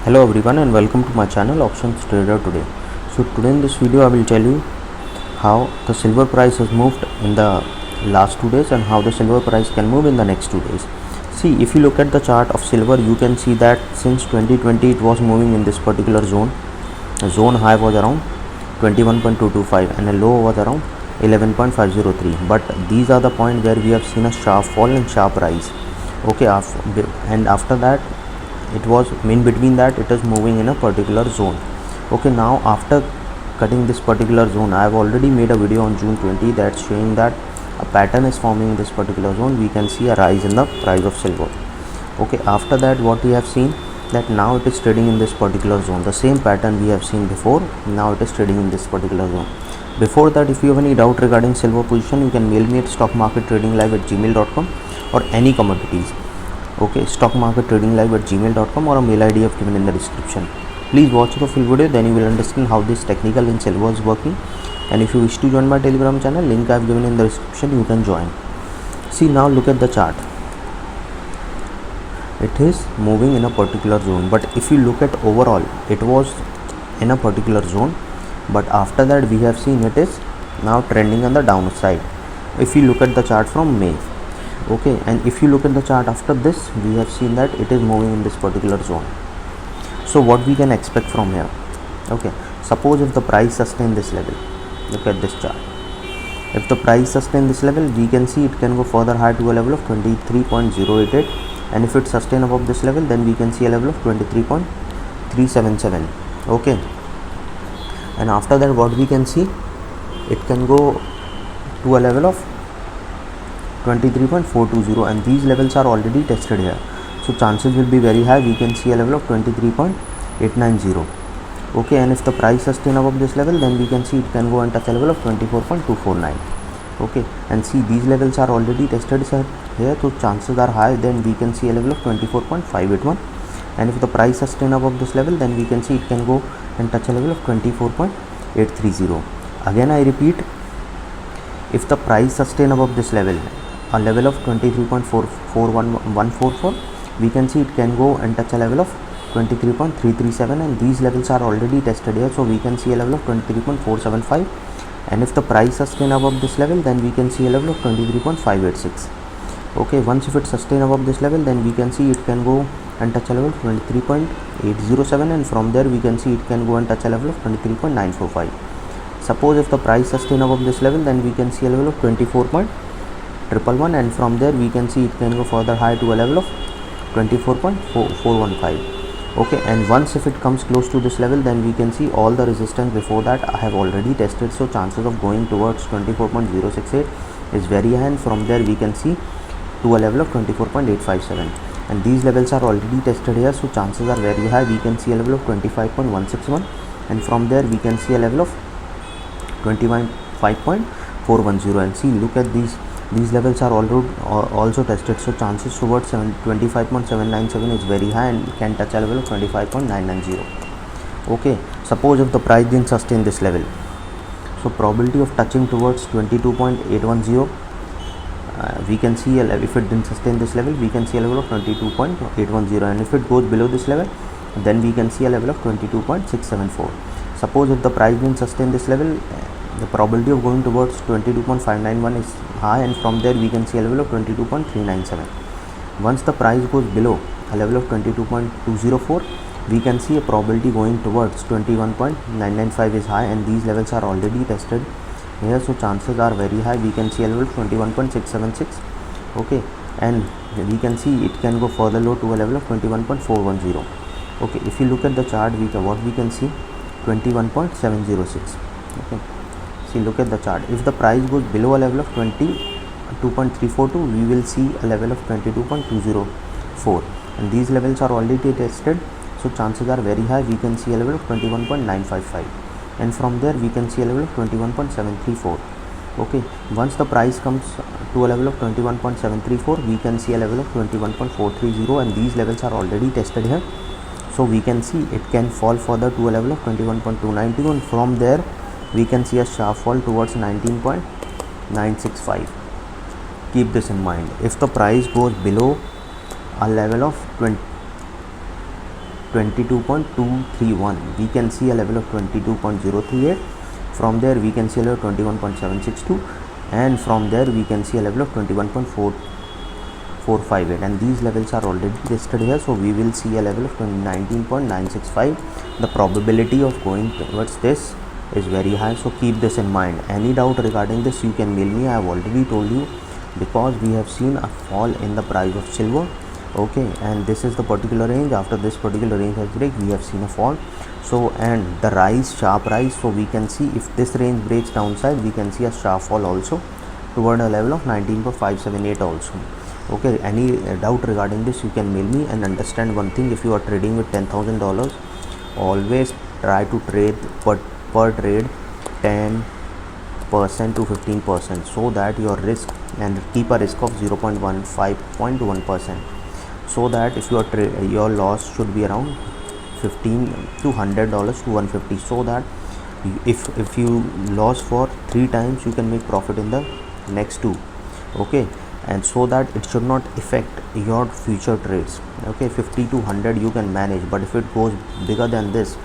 Hello everyone and welcome to my channel Options Trader Today. So today in this video I will tell you how the silver price has moved in the last 2 days and how the silver price can move in the next 2 days. See, if you look at the chart of silver, you can see that since 2020 it was moving in this particular zone. The zone high was around 21.225 and a low was around 11.503, but these are the point where we have seen a sharp fall and sharp rise. Okay, and after that it was in between that it is moving in a particular zone. Okay, now after cutting this particular zone, I have already made a video on June 20 that's showing that a pattern is forming in this particular zone. We can see a rise in the price of silver. Okay, after that what we have seen that now it is trading in this particular zone, the same pattern we have seen before. Now it is trading in this particular zone. Before that, if you have any doubt regarding silver position, you can mail me at stockmarkettradinglive@gmail.com or any commodities. Okay, stockmarkettradinglive@gmail.com or a mail ID I have given in the description. Please watch the full video, then you will understand how this technical in silver is working. And if you wish to join my Telegram channel, link I have given in the description, you can join. See, now look at the chart. It is moving in a particular zone, but if you look at overall, it was in a particular zone, but after that we have seen it is now trending on the downside. If you look at the chart from May, okay, and if you look at the chart after this, we have seen that it is moving in this particular zone. So what we can expect from here? Okay, suppose if the price sustain this level, look at this chart. If the price sustain this level, we can see it can go further high to a level of 23.088, and if it sustain above this level, then we can see a level of 23.377. okay, and after that what we can see, it can go to a level of 23.420, and these levels are already tested here, so chances will be very high we can see a level of 23.890. okay, and if the price sustain above this level, then we can see it can go and touch a level of 24.249. okay, and see these levels are already tested here, so chances are high then we can see a level of 24.581, and if the price sustain above this level, then we can see it can go and touch a level of 24.830. again I repeat, if the price sustain above this level, a level of 23.44144, we can see it can go and touch a level of 23.337, and these levels are already tested here, so we can see a level of 23.475, and if the price sustain above this level, then we can see a level of 23.586. okay, once if it sustain above this level, then we can see it can go and touch a level of 23.807, and from there we can see it can go and touch a level of 23.945. suppose if the price sustain above this level, then we can see a level of 24.111, and from there we can see it can go further high to a level of 24.415. okay, and once if it comes close to this level, then we can see all the resistance before that I have already tested, so chances of going towards 24.068 is very high, and from there we can see to a level of 24.857, and these levels are already tested here, so chances are very high we can see a level of 25.161, and from there we can see a level of 25.410, and see, look at these levels are also tested, so chances towards 25.797 is very high and can touch a level of 25.990. okay, suppose if the price didn't sustain this level, so probability of touching towards 22.810, we can see if it didn't sustain this level, we can see a level of 22.810, and if it goes below this level, then we can see a level of 22.674. suppose if the price didn't sustain this level, the probability of going towards 22.591 is high, and from there we can see a level of 22.397. once the price goes below a level of 22.204, we can see a probability going towards 21.995 is high, and these levels are already tested here, so chances are very high we can see a level of 21.676. okay, and we can see it can go further low to a level of 21.410. okay, if you look at the chart, what we can see, 21.706. okay, see, look at the chart. If the price goes below a level of 22.342, we will see a level of 22.204, and these levels are already tested, so chances are very high we can see a level of 21.955, and from there we can see a level of 21.734. okay, once the price comes to a level of 21.734, we can see a level of 21.430, and these levels are already tested here, so we can see it can fall further to a level of 21.292, and from there we can see a sharp fall towards 19.965. keep this in mind. If the price goes below a level of 22.231. We can see a level of 22.038. From there we can see a level of 21.762, and from there we can see a level of 21.458, and these levels are already tested here. So we will see a level of 19.965. the probability of going towards this is very high, so keep this in mind. Any doubt regarding this, you can mail me. I have already told you, because we have seen a fall in the price of silver. Okay, and this is the particular range. After this particular range has break, we have seen a fall. So, and the rise, sharp rise, so we can see if this range breaks downside, we can see a sharp fall also toward a level of 19.578 also. Okay, any doubt regarding this, you can mail me. And understand one thing, if you are trading with $10,000, always try to trade per trade 10% to 15%, so that your risk, and keep a risk of 0.15.1%, so that if you are your loss should be around $15 to $100 to $150, so that if you lost for 3 times, you can make profit in the next 2. Okay, and so that it should not affect your future trades. Okay, 50 to 100 you can manage, but if it goes bigger than this,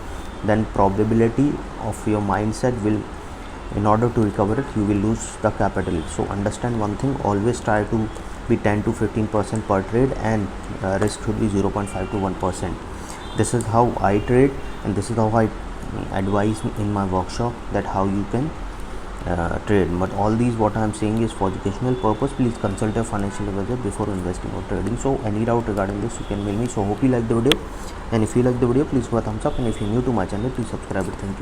then probability of your mindset will, in order to recover it, you will lose the capital. So understand one thing, always try to be 10 to 15% per trade, and risk should be 0.5 to 1%. This is how I trade, and this is how I advise in my workshop, that how you can trade. But all these what I am saying is for educational purpose. Please consult your financial advisor before investing or trading. So any doubt regarding this, you can mail me. So hope you like the video, and if you like the video, please give a thumbs up, and if you're new to my channel, please subscribe it. Thank you.